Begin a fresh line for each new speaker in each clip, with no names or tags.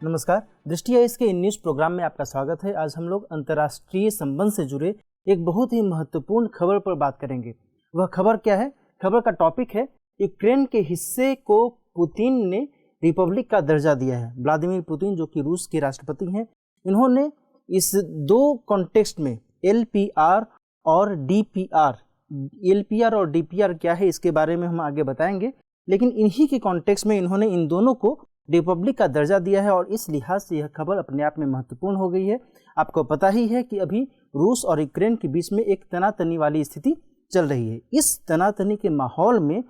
नमस्कार। दृष्टि है इसके न्यूज़ प्रोग्राम में आपका स्वागत है। आज हम लोग अंतर्राष्ट्रीय संबंध से जुड़े एक बहुत ही महत्वपूर्ण खबर पर बात करेंगे। वह खबर क्या है? खबर का टॉपिक है यूक्रेन के हिस्से को पुतिन ने रिपब्लिक का दर्जा दिया है। व्लादिमीर पुतिन जो कि रूस के राष्ट्रपति हैं, इन्होंने इस दो कॉन्टेक्स्ट में LPR और DPR, LPR और DPR क्या है इसके बारे में हम आगे बताएंगे, लेकिन इन्हीं के कॉन्टेक्स्ट में इन्होंने इन दोनों को रिपब्लिक का दर्जा दिया है और इस लिहाज से यह खबर अपने आप में महत्वपूर्ण हो गई है। आपको पता ही है कि अभी रूस और यूक्रेन के बीच में एक तनातनी वाली स्थिति चल रही है। इस तनातनी के माहौल में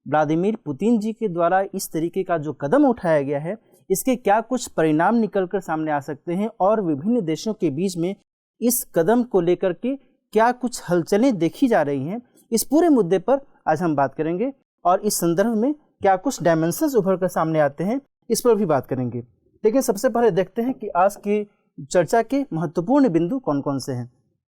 व्लादिमीर पुतिन जी के द्वारा इस तरीके का जो कदम उठाया गया है, इसके क्या कुछ परिणाम निकलकर सामने आ सकते हैं और विभिन्न देशों के बीच में इस कदम को लेकर के क्या कुछ हलचलें देखी जा रही हैं, इस पूरे मुद्दे पर आज हम बात करेंगे और इस संदर्भ में क्या कुछ डायमेंशंस उभर कर सामने आते हैं, इस पर भी बात करेंगे। लेकिन सबसे पहले देखते हैं कि आज की चर्चा के महत्वपूर्ण बिंदु कौन कौन से हैं।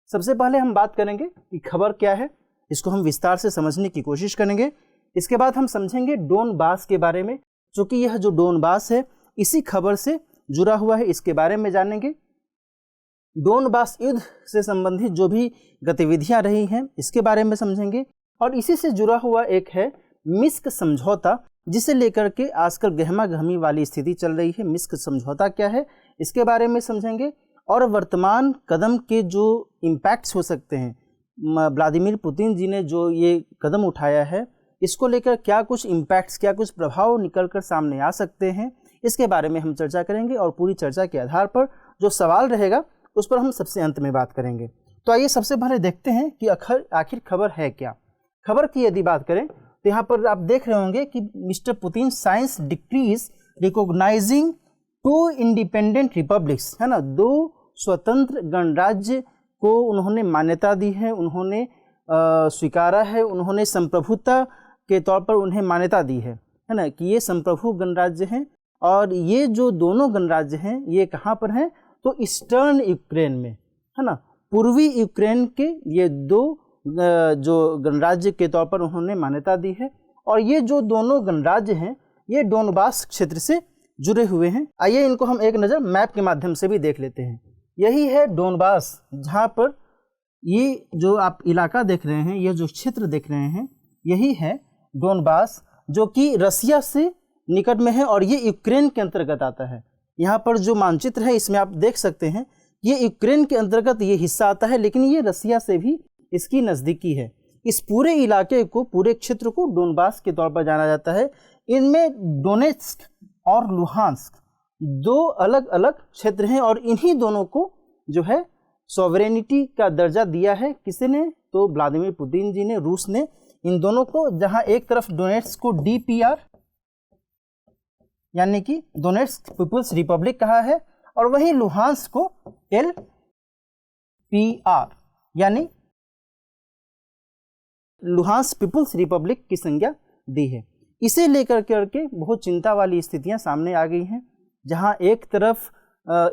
सबसे पहले हम बात करेंगे कि खबर क्या है, इसको हम विस्तार से समझने की कोशिश करेंगे। इसके बाद हम समझेंगे डोनबास के बारे में, क्योंकि यह जो डोनबास है इसी खबर से जुड़ा हुआ है, इसके बारे में जानेंगे। डोनबास युद्ध से संबंधित जो भी गतिविधियां रही हैं इसके बारे में समझेंगे और इसी से जुड़ा हुआ एक है मिन्स्क समझौता, जिसे लेकर के आजकल गहमा गहमी वाली स्थिति चल रही है। मिन्स्क समझौता क्या है इसके बारे में समझेंगे और वर्तमान कदम के जो इम्पैक्ट्स हो सकते हैं, व्लादिमीर पुतिन जी ने जो ये कदम उठाया है इसको लेकर क्या कुछ इम्पैक्ट्स, क्या कुछ प्रभाव निकल कर सामने आ सकते हैं, इसके बारे में हम चर्चा करेंगे और पूरी चर्चा के आधार पर जो सवाल रहेगा उस पर हम सबसे अंत में बात करेंगे। तो आइए सबसे पहले देखते हैं कि आखिर खबर है क्या। खबर की यदि बात करें तो यहाँ पर आप देख रहे होंगे कि mister Putin science decrease recognising 2 independent republics, है ना, 2 स्वतंत्र गणराज्य को उन्होंने मान्यता दी है, उन्होंने स्वीकारा है, उन्होंने संप्रभुता के तौर पर उन्हें मान्यता दी है ना, कि ये संप्रभु गणराज्य हैं। और ये जो दोनों गणराज्य हैं ये कहाँ पर हैं? तो ईस्टर्न यूक्रेन में, है ना, पूर्वी यूक्रेन के ये 2 जो गणराज्य के तौर पर उन्होंने मान्यता दी है। और ये जो दोनों गणराज्य हैं ये डोनबास क्षेत्र से जुड़े हुए हैं। आइए इनको हम एक नज़र मैप के माध्यम से भी देख लेते हैं। यही है डोनबास, जहाँ पर ये जो आप इलाका देख रहे हैं, ये जो क्षेत्र देख रहे हैं, यही है डोनबास, जो कि रसिया से निकट में है और ये यूक्रेन के अंतर्गत आता है। यहाँ पर जो मानचित्र है इसमें आप देख सकते हैं ये यूक्रेन के अंतर्गत ये हिस्सा आता है, लेकिन ये रसिया से भी इसकी नज़दीकी है। इस पूरे इलाके को, पूरे क्षेत्र को डोनबास के तौर पर जाना जाता है। इनमें डोनेट्स्क और लुहांस्क 2 अलग अलग क्षेत्र हैं और इन्हीं दोनों को जो है सॉवरेनिटी का दर्जा दिया है। किसी ने? तो व्लादिमीर पुतिन जी ने, रूस ने इन दोनों को, जहां एक तरफ डोनेट्स्क को DPR यानी कि डोनेट्स्क पीपुल्स रिपब्लिक कहा है और वहीं लुहांस्क को LPR यानी लुहांस्क पीपुल्स रिपब्लिक की संज्ञा दी है। इसे लेकर करके बहुत चिंता वाली स्थितियां सामने आ गई हैं, जहां एक तरफ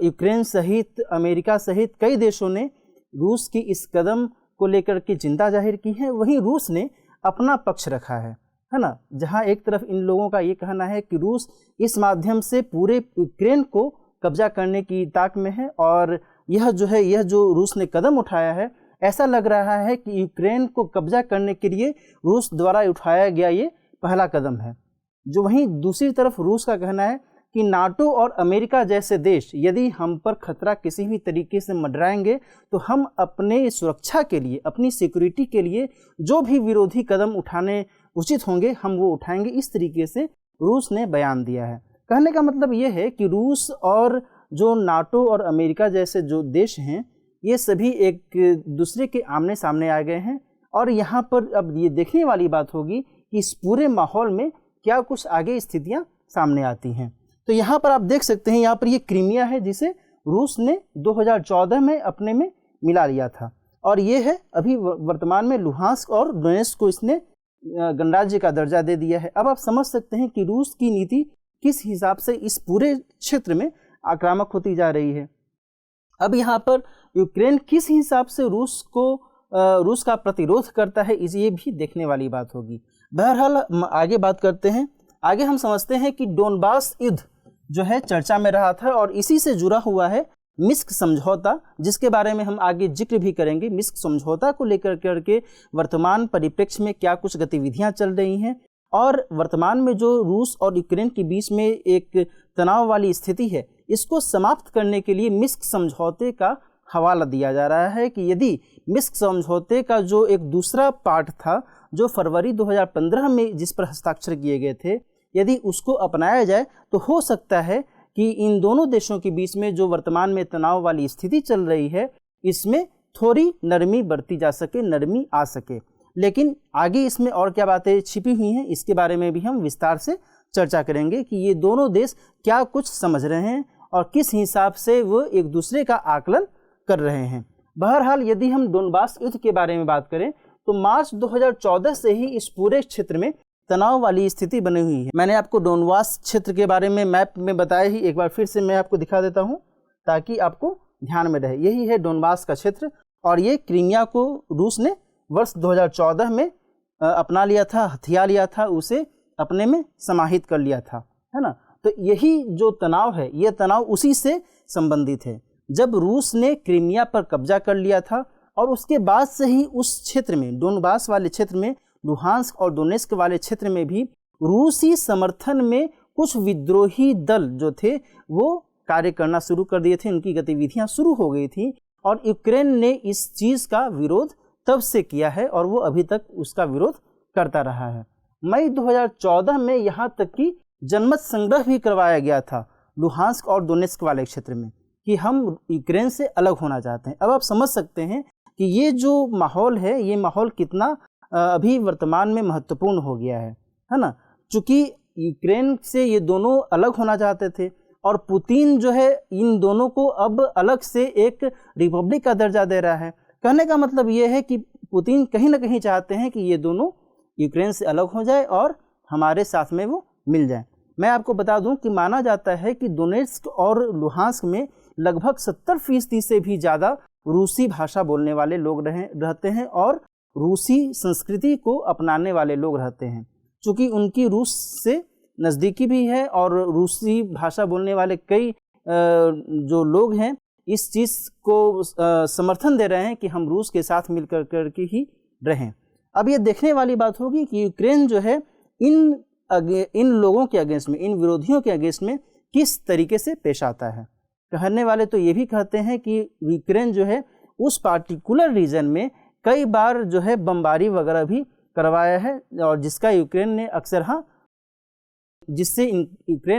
यूक्रेन सहित, अमेरिका सहित कई देशों ने रूस की इस कदम को लेकर के चिंता जाहिर की है, वहीं रूस ने अपना पक्ष रखा है ना। जहां एक तरफ इन लोगों का ये कहना है कि रूस इस माध्यम से पूरे यूक्रेन को कब्जा करने की ताक में है और यह जो रूस ने कदम उठाया है, ऐसा लग रहा है कि यूक्रेन को कब्जा करने के लिए रूस द्वारा उठाया गया ये पहला कदम है। जो वहीं दूसरी तरफ रूस का कहना है कि नाटो और अमेरिका जैसे देश यदि हम पर खतरा किसी भी तरीके से मंडराएंगे तो हम अपने सुरक्षा के लिए, अपनी सिक्योरिटी के लिए जो भी विरोधी कदम उठाने उचित होंगे हम वो उठाएंगे। इस तरीके से रूस ने बयान दिया है। कहने का मतलब ये है कि रूस और जो नाटो और अमेरिका जैसे जो देश हैं ये सभी एक दूसरे के आमने सामने आ गए हैं और यहाँ पर अब ये देखने वाली बात होगी कि इस पूरे माहौल में क्या कुछ आगे स्थितियाँ सामने आती हैं। तो यहाँ पर आप देख सकते हैं, यहाँ पर ये क्रीमिया है जिसे रूस ने 2014 में अपने में मिला लिया था और ये है अभी वर्तमान में लुहांस्क और डोनेट्स्क को इसने गणराज्य का दर्जा दे दिया है। अब आप समझ सकते हैं कि रूस की नीति किस हिसाब से इस पूरे क्षेत्र में आक्रामक होती जा रही है। अब यहाँ पर यूक्रेन किस हिसाब से रूस का प्रतिरोध करता है, ये भी देखने वाली बात होगी। बहरहाल आगे बात करते हैं। आगे हम समझते हैं कि डोनबास युद्ध जो है चर्चा में रहा था और इसी से जुड़ा हुआ है मिस्क समझौता, जिसके बारे में हम आगे जिक्र भी करेंगे। मिस्क समझौता को लेकर करके वर्तमान परिप्रेक्ष्य में क्या कुछ गतिविधियां चल रही हैं और वर्तमान में जो रूस और यूक्रेन के बीच में एक तनाव वाली स्थिति है, इसको समाप्त करने के लिए मिस्क समझौते का हवाला दिया जा रहा है कि यदि मिस्क समझौते का जो एक दूसरा पार्ट था, जो फरवरी 2015 में जिस पर हस्ताक्षर किए गए थे, यदि उसको अपनाया जाए तो हो सकता है कि इन दोनों देशों के बीच में जो वर्तमान में तनाव वाली स्थिति चल रही है, इसमें थोड़ी नरमी बरती जा सके, नरमी आ सके। लेकिन आगे इसमें और क्या बातें छिपी हुई हैं, इसके बारे में भी हम विस्तार से चर्चा करेंगे कि ये दोनों देश क्या कुछ समझ रहे हैं और किस हिसाब से वो एक दूसरे का आकलन कर रहे हैं। बहरहाल यदि हम डोनबास युद्ध के बारे में बात करें तो मार्च 2014 से ही इस पूरे क्षेत्र में तनाव वाली स्थिति बनी हुई है। मैंने आपको डोनबास क्षेत्र के बारे में मैप में बताया ही, एक बार फिर से मैं आपको दिखा देता हूं ताकि आपको ध्यान में रहे। यही है डोनबास का क्षेत्र और ये क्रीमिया को रूस ने वर्ष 2014 में अपना लिया था, हथिया लिया था, उसे अपने में समाहित कर लिया था, है ना। तो यही जो तनाव है, ये तनाव उसी से संबंधित है। जब रूस ने क्रीमिया पर कब्जा कर लिया था और उसके बाद से ही उस क्षेत्र में, डोनबास वाले क्षेत्र में, लुहांस्क और डोनेस्क वाले क्षेत्र में भी रूसी समर्थन में कुछ विद्रोही दल जो थे वो कार्य करना शुरू कर दिए थे, उनकी गतिविधियां शुरू हो गई थी और यूक्रेन ने इस चीज़ का विरोध तब से किया है और वो अभी तक उसका विरोध करता रहा है। मई 2014 में यहाँ तक कि जनमत संग्रह भी करवाया गया था लुहांस्क और डोनेस्क वाले क्षेत्र में कि हम यूक्रेन से अलग होना चाहते हैं। अब आप समझ सकते हैं कि ये जो माहौल है, ये माहौल कितना अभी वर्तमान में महत्वपूर्ण हो गया है ना। चूँकि यूक्रेन से ये दोनों अलग होना चाहते थे और पुतिन जो है इन दोनों को अब अलग से एक रिपब्लिक का दर्जा दे रहा है। कहने का मतलब ये है कि पुतिन कहीं ना कहीं चाहते हैं कि ये दोनों यूक्रेन से अलग हो जाए और हमारे साथ में वो मिल जाए। मैं आपको बता दूं कि माना जाता है कि डोनेट्स्क और लुहांस्क में लगभग 70% से भी ज़्यादा रूसी भाषा बोलने वाले लोग रहते हैं और रूसी संस्कृति को अपनाने वाले लोग रहते हैं। चूँकि उनकी रूस से नज़दीकी भी है और रूसी भाषा बोलने वाले कई जो लोग हैं इस चीज़ को समर्थन दे रहे हैं कि हम रूस के साथ मिलकर करके ही रहें। अब ये देखने वाली बात होगी कि यूक्रेन जो है इन लोगों के अगेंस्ट में, इन विरोधियों के अगेंस्ट में किस तरीके से पेश आता है। कहने वाले तो ये भी कहते हैं कि यूक्रेन जो है उस पार्टिकुलर रीजन में कई बार जो है बमबारी वगैरह भी करवाया है और जिससे यूक्रेन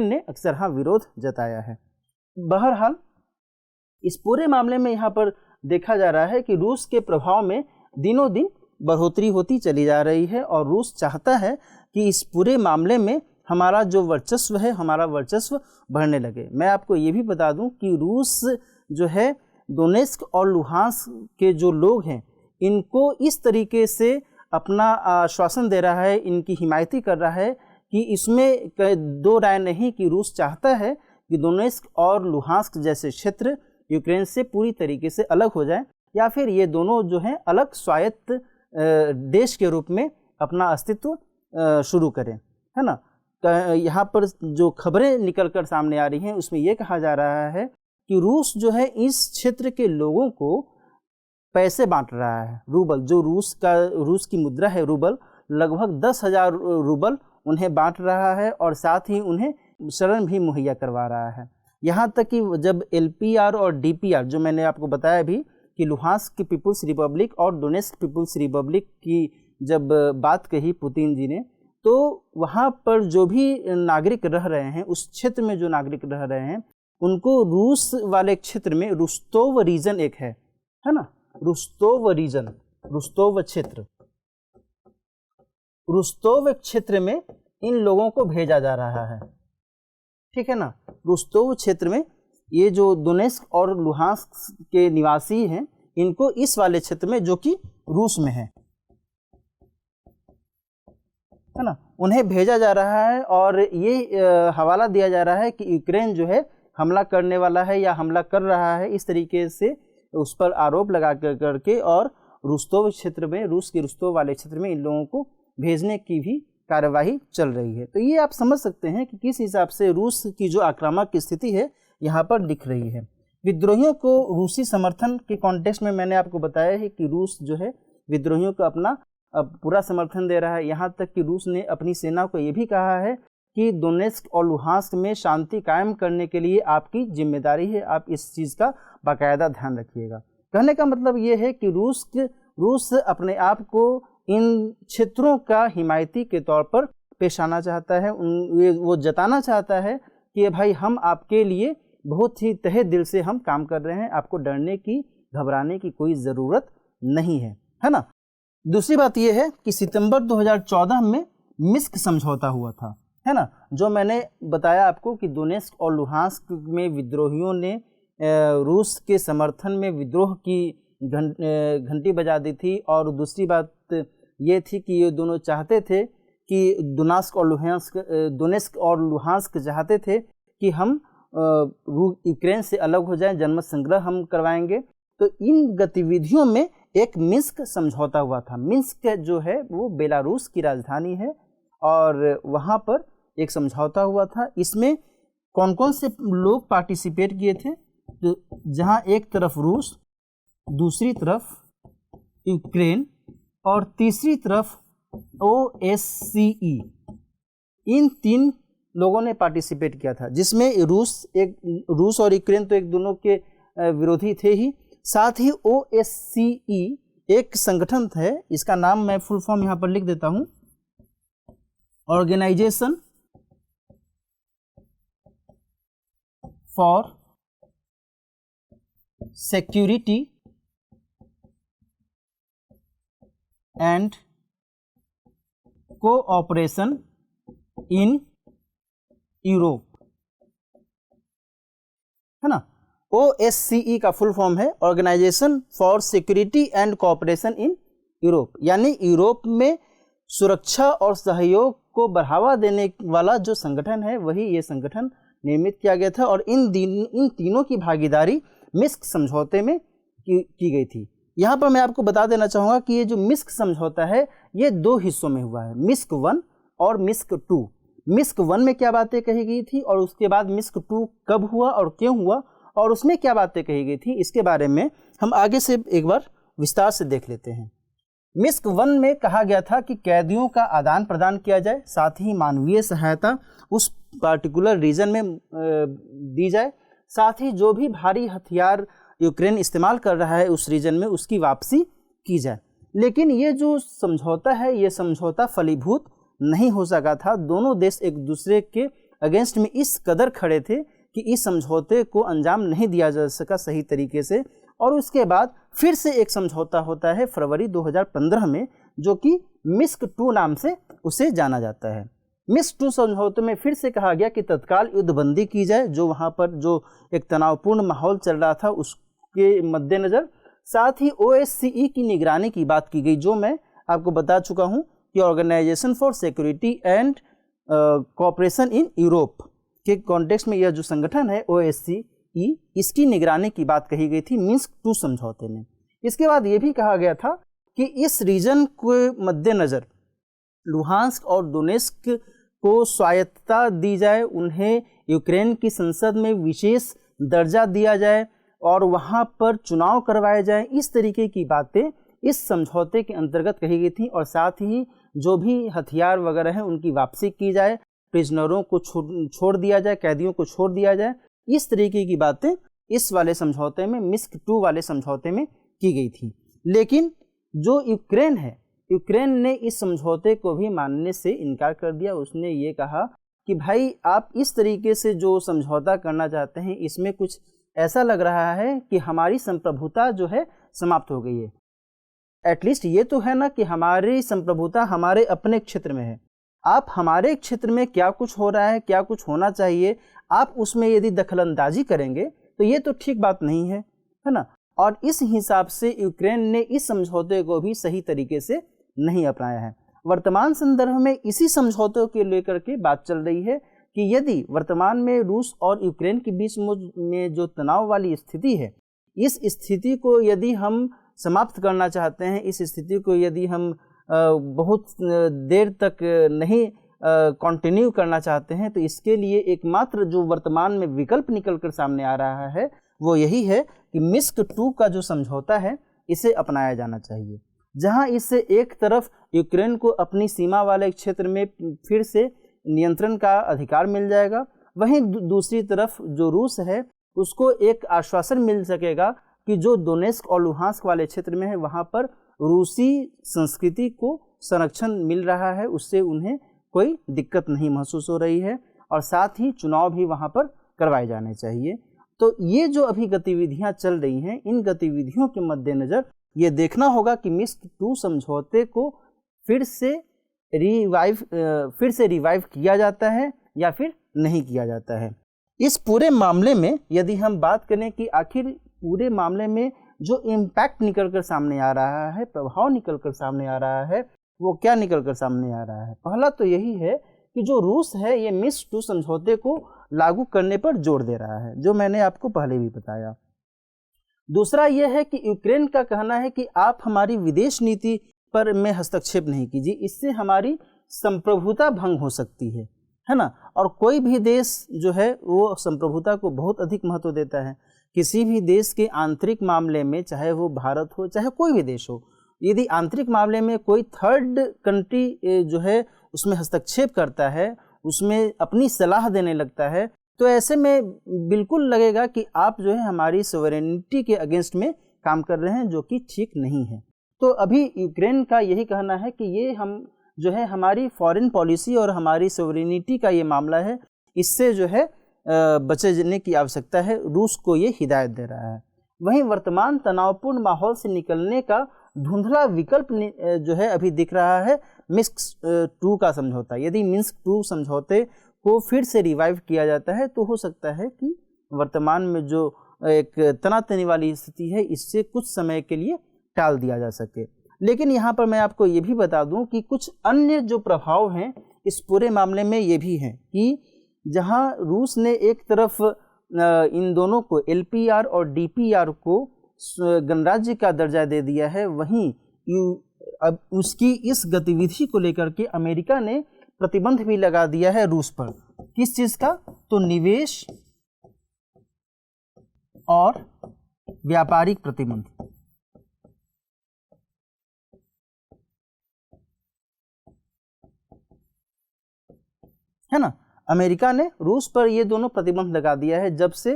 ने अक्सर विरोध जताया है। बहरहाल इस पूरे मामले में यहाँ पर देखा जा रहा है कि रूस के प्रभाव में दिनों दिन बढ़ोतरी होती चली जा रही है और रूस चाहता है कि इस पूरे मामले में हमारा जो वर्चस्व है, हमारा वर्चस्व बढ़ने लगे। मैं आपको ये भी बता दूं कि रूस जो है डोनेस्क और लुहांस्क के जो लोग हैं इनको इस तरीके से अपना आश्वासन दे रहा है, इनकी हिमायती कर रहा है कि इसमें दो राय नहीं कि रूस चाहता है कि डोनेस्क और लुहांस्क जैसे क्षेत्र यूक्रेन से पूरी तरीके से अलग हो जाए या फिर ये दोनों जो हैं अलग स्वायत्त देश के रूप में अपना अस्तित्व शुरू करें, है ना। यहाँ पर जो खबरें निकल कर सामने आ रही हैं उसमें ये कहा जा रहा है कि रूस जो है इस क्षेत्र के लोगों को पैसे बांट रहा है। रूबल, जो रूस की मुद्रा है रूबल, लगभग 10,000 रूबल उन्हें बांट रहा है और साथ ही उन्हें शरण भी मुहैया करवा रहा है। यहाँ तक कि जब LPR और DPR, जो मैंने आपको बताया भी कि लुहांस्क की पीपुल्स रिपब्लिक और डोनेस्क पीपुल्स रिपब्लिक की जब बात कही पुतिन जी ने, तो वहाँ पर जो भी नागरिक रह रहे हैं, उस क्षेत्र में जो नागरिक रह रहे हैं, उनको रूस वाले क्षेत्र में रुस्तोव रीजन एक है ना, रुस्तोव रीजन, रुस्तोव क्षेत्र, रुस्तोव क्षेत्र में इन लोगों को भेजा जा रहा है, ठीक है ना। रुस्तोव क्षेत्र में ये जो डोनेस्क और लुहांस्क के निवासी हैं इनको इस वाले क्षेत्र में जो कि रूस में है ना, उन्हें भेजा जा रहा है और ये हवाला दिया जा रहा है कि यूक्रेन जो है हमला करने वाला है या हमला कर रहा है, इस तरीके से उस पर आरोप लगा करके और रुस्तोव क्षेत्र में, रूस के रुस्तोव वाले क्षेत्र में इन लोगों को भेजने की भी कार्यवाही चल रही है। तो ये आप समझ सकते हैं कि किस हिसाब से रूस की जो आक्रामक स्थिति है यहाँ पर दिख रही है। विद्रोहियों को रूसी समर्थन के कॉन्टेक्स्ट में मैंने आपको बताया है कि रूस जो है विद्रोहियों को अपना पूरा समर्थन दे रहा है। यहाँ तक कि रूस ने अपनी सेना को ये भी कहा है कि दोनेत्स्क और लुहांस्क में शांति कायम करने के लिए आपकी जिम्मेदारी है, आप इस चीज़ का बाकायदा ध्यान रखिएगा। कहने का मतलब ये है कि रूस अपने आप को इन क्षेत्रों का हिमायती के तौर पर पेश आना चाहता है। वो जताना चाहता है कि भाई हम आपके लिए बहुत ही तहे दिल से हम काम कर रहे हैं, आपको डरने की घबराने की कोई ज़रूरत नहीं है ना। दूसरी बात यह है कि सितंबर 2014 में मिन्स्क समझौता हुआ था, है ना, जो मैंने बताया आपको कि दोनेत्स्क और लुहांस्क में विद्रोहियों ने रूस के समर्थन में विद्रोह की घंटी बजा दी थी। और दूसरी बात ये थी कि ये दोनों चाहते थे कि दोनेत्स्क और लुहांस्क चाहते थे कि हम यूक्रेन से अलग हो जाएं, जनमत संग्रह हम करवाएंगे। तो इन गतिविधियों में एक मिन्स्क समझौता हुआ था। मिन्स्क जो है वो बेलारूस की राजधानी है और वहाँ पर एक समझौता हुआ था। इसमें कौन कौन से लोग पार्टिसिपेट किए थे? तो जहाँ एक तरफ रूस, दूसरी तरफ यूक्रेन और तीसरी तरफ OSCE, इन 3 लोगों ने पार्टिसिपेट किया था, जिसमें रूस और यूक्रेन तो एक दोनों के विरोधी थे ही, साथ ही OSCE एक संगठन है, इसका नाम मैं फुल फॉर्म यहाँ पर लिख देता हूँ, organisation for security and cooperation in Europe, है ना। OSCE का फुल फॉर्म है organisation for security and cooperation in Europe, यानी यूरोप में सुरक्षा और सहयोग को बढ़ावा देने वाला जो संगठन है वही ये संगठन निर्मित किया गया था। और इन तीनों की भागीदारी मिन्स्क समझौते में की गई थी। यहाँ पर मैं आपको बता देना चाहूँगा कि ये जो मिन्स्क समझौता है ये 2 हिस्सों में हुआ है, मिन्स्क 1 और मिन्स्क 2। मिन्स्क 1 में क्या बातें कही गई थी और उसके बाद मिन्स्क 2 कब हुआ और क्यों हुआ और उसमें क्या बातें कही गई थी, इसके बारे में हम आगे से एक बार विस्तार से देख लेते हैं। मिन्स्क 1 में कहा गया था कि कैदियों का आदान प्रदान किया जाए, साथ ही मानवीय सहायता उस पार्टिकुलर रीजन में दी जाए, साथ ही जो भी भारी हथियार यूक्रेन इस्तेमाल कर रहा है उस रीजन में उसकी वापसी की जाए। लेकिन ये जो समझौता है ये समझौता फलीभूत नहीं हो सका था। दोनों देश एक दूसरे के अगेंस्ट में इस कदर खड़े थे कि इस समझौते को अंजाम नहीं दिया जा सका सही तरीके से। और उसके बाद फिर से एक समझौता होता है फरवरी 2015 में, जो कि मिन्स्क 2 नाम से उसे जाना जाता है। मिन्स्क 2 समझौते में फिर से कहा गया कि तत्काल युद्धबंदी की जाए, जो वहाँ पर जो एक तनावपूर्ण माहौल चल रहा था उसके मद्देनज़र। साथ ही OSCE की निगरानी की बात की गई, जो मैं आपको बता चुका हूँ कि organisation for security and cooperation in Europe के कॉन्टेक्स्ट में यह जो संगठन है OSCE, इसकी निगरानी की बात कही गई थी मिन्स्क 2 समझौते में। इसके बाद ये भी कहा गया था कि इस रीजन के मद्देनज़र लुहांस्क और दोनेत्स्क को स्वायत्तता दी जाए, उन्हें यूक्रेन की संसद में विशेष दर्जा दिया जाए और वहाँ पर चुनाव करवाए जाएं। इस तरीके की बातें इस समझौते के अंतर्गत कही गई थी। और साथ ही जो भी हथियार वगैरह हैं उनकी वापसी की जाए, प्रिजनरों को छोड़ दिया जाए, कैदियों को छोड़ दिया जाए। इस तरीके की बातें इस वाले समझौते में, मिन्स्क 2 वाले समझौते में की गई थी। लेकिन जो यूक्रेन है, यूक्रेन ने इस समझौते को भी मानने से इनकार कर दिया। उसने ये कहा कि भाई आप इस तरीके से जो समझौता करना चाहते हैं इसमें कुछ ऐसा लग रहा है कि हमारी संप्रभुता जो है समाप्त हो गई है। एटलीस्ट ये तो है ना कि हमारी संप्रभुता हमारे अपने क्षेत्र में है। आप हमारे क्षेत्र में क्या कुछ हो रहा है, क्या कुछ होना चाहिए, आप उसमें यदि दखलंदाजी करेंगे तो ये तो ठीक बात नहीं है, है ना। और इस हिसाब से यूक्रेन ने इस समझौते को भी सही तरीके से नहीं अपनाया है। वर्तमान संदर्भ में इसी समझौते को लेकर के बात चल रही है कि यदि वर्तमान में रूस और यूक्रेन के बीच में जो तनाव वाली स्थिति है, इस स्थिति को यदि हम समाप्त करना चाहते हैं, इस स्थिति को यदि हम बहुत देर तक नहीं कंटिन्यू करना चाहते हैं, तो इसके लिए एकमात्र जो वर्तमान में विकल्प निकल कर सामने आ रहा है वो यही है कि मिन्स्क 2 का जो समझौता है इसे अपनाया जाना चाहिए, जहां इससे एक तरफ यूक्रेन को अपनी सीमा वाले क्षेत्र में फिर से नियंत्रण का अधिकार मिल जाएगा, वहीं दूसरी तरफ जो रूस है उसको एक आश्वासन मिल सकेगा कि जो डोनेस्क और लुहांस्क वाले क्षेत्र में है वहाँ पर रूसी संस्कृति को संरक्षण मिल रहा है, उससे उन्हें कोई दिक्कत नहीं महसूस हो रही है, और साथ ही चुनाव भी वहाँ पर करवाए जाने चाहिए। तो ये जो अभी गतिविधियाँ चल रही हैं, इन गतिविधियों के मद्देनज़र ये देखना होगा कि मिन्स्क 2 समझौते को फिर से रिवाइव किया जाता है या फिर नहीं किया जाता है। इस पूरे मामले में यदि हम बात करें कि आखिर पूरे मामले में जो इम्पैक्ट निकल कर सामने आ रहा है, प्रभाव निकल कर सामने आ रहा है, वो क्या निकल कर सामने आ रहा है। पहला तो यही है कि जो रूस है ये मिन्स्क 2 समझौते को लागू करने पर जोर दे रहा है, जो मैंने आपको पहले भी बताया। दूसरा यह है कि यूक्रेन का कहना है कि आप हमारी विदेश नीति पर में हस्तक्षेप नहीं कीजिए, इससे हमारी संप्रभुता भंग हो सकती है ना। और कोई भी देश जो है वो संप्रभुता को बहुत अधिक महत्व देता है। किसी भी देश के आंतरिक मामले में, चाहे वो भारत हो चाहे कोई भी देश हो, यदि आंतरिक मामले में कोई थर्ड कंट्री जो है उसमें हस्तक्षेप करता है, उसमें अपनी सलाह देने लगता है, तो ऐसे में बिल्कुल लगेगा कि आप जो है हमारी सोवरेनिटी के अगेंस्ट में काम कर रहे हैं, जो कि ठीक नहीं है। तो अभी यूक्रेन का यही कहना है कि ये हम जो है हमारी फॉरेन पॉलिसी और हमारी सोवरेनिटी का ये मामला है, इससे जो है बचने की आवश्यकता है, रूस को ये हिदायत दे रहा है। वहीं वर्तमान तनावपूर्ण माहौल से निकलने का धुंधला विकल्प जो है अभी दिख रहा है मिन्स्क 2 का समझौता। यदि मिन्स्क 2 समझौते को फिर से रिवाइव किया जाता है तो हो सकता है कि वर्तमान में जो एक तनातनी वाली स्थिति है इससे कुछ समय के लिए टाल दिया जा सके। लेकिन यहाँ पर मैं आपको ये भी बता दूँ कि कुछ अन्य जो प्रभाव हैं इस पूरे मामले में ये भी हैं कि जहाँ रूस ने एक तरफ इन दोनों को LPR और DPR को गणराज्य का दर्जा दे दिया है, वहीं अब उसकी इस गतिविधि को लेकर के अमेरिका ने प्रतिबंध भी लगा दिया है रूस पर। किस चीज़ का? तो निवेश और व्यापारिक प्रतिबंध, है ना। अमेरिका ने रूस पर ये दोनों प्रतिबंध लगा दिया है जब से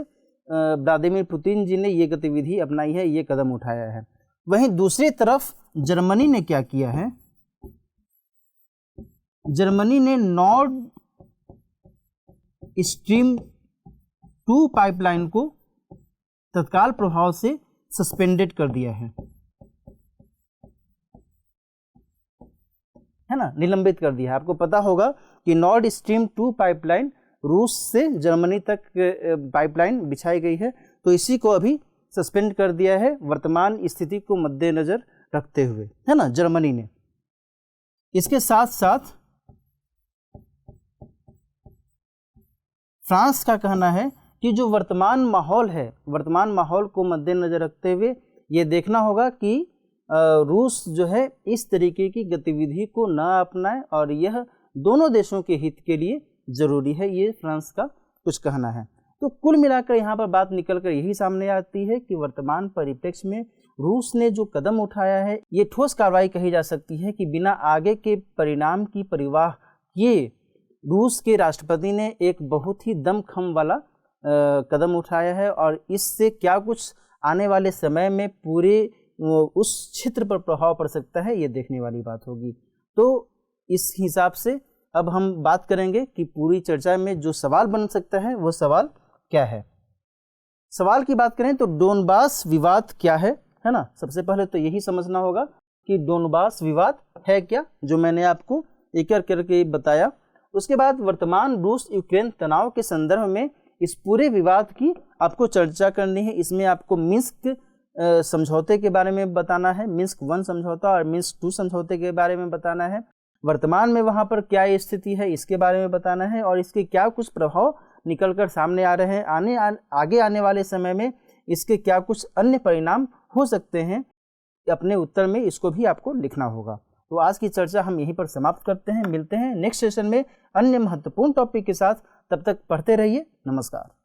व्लादिमीर पुतिन जी ने ये गतिविधि अपनाई है, ये कदम उठाया है। वहीं दूसरी तरफ जर्मनी ने क्या किया है? जर्मनी ने नॉर्ड स्ट्रीम 2 पाइपलाइन को तत्काल प्रभाव से सस्पेंडेड कर दिया है ना, निलंबित कर दिया है। आपको पता होगा कि नॉर्ड स्ट्रीम 2 पाइपलाइन रूस से जर्मनी तक पाइपलाइन बिछाई गई है, तो इसी को अभी सस्पेंड कर दिया है वर्तमान स्थिति को मद्देनजर रखते हुए, है ना, जर्मनी ने। इसके साथ साथ फ्रांस का कहना है कि जो वर्तमान माहौल है, वर्तमान माहौल को मद्देनजर रखते हुए ये देखना होगा कि रूस जो है इस तरीके की गतिविधि को न अपनाए और यह दोनों देशों के हित के लिए ज़रूरी है, ये फ्रांस का कुछ कहना है। तो कुल मिलाकर यहाँ पर बात निकलकर यही सामने आती है कि वर्तमान परिप्रेक्ष्य में रूस ने जो कदम उठाया है ये ठोस कार्रवाई कही जा सकती है कि बिना आगे के परिणाम की परवाह किए रूस के राष्ट्रपति ने एक बहुत ही दमखम वाला कदम उठाया है, और इससे क्या कुछ आने वाले समय में पूरे उस क्षेत्र पर प्रभाव पड़ सकता है, ये देखने वाली बात होगी। तो इस हिसाब से अब हम बात करेंगे कि पूरी चर्चा में जो सवाल बन सकता है वो सवाल क्या है। सवाल की बात करें तो डोनबास विवाद क्या है ना। सबसे पहले तो यही समझना होगा कि डोनबास विवाद है क्या, जो मैंने आपको एक एक करके बताया। उसके बाद वर्तमान रूस यूक्रेन तनाव के संदर्भ में इस पूरे विवाद की आपको चर्चा करनी है। इसमें आपको मिन्स्क समझौते के बारे में बताना है, मिन्स्क 1 समझौता और मिन्स्क 2 समझौते के बारे में बताना है, वर्तमान में वहाँ पर क्या स्थिति है इसके बारे में बताना है, और इसके क्या कुछ प्रभाव निकलकर सामने आ रहे हैं, आगे आने वाले समय में इसके क्या कुछ अन्य परिणाम हो सकते हैं। अपने उत्तर में इसको भी आपको लिखना होगा। तो आज की चर्चा हम यहीं पर समाप्त करते हैं। मिलते हैं नेक्स्ट सेशन में अन्य महत्वपूर्ण टॉपिक के साथ। तब तक पढ़ते रहिए। नमस्कार।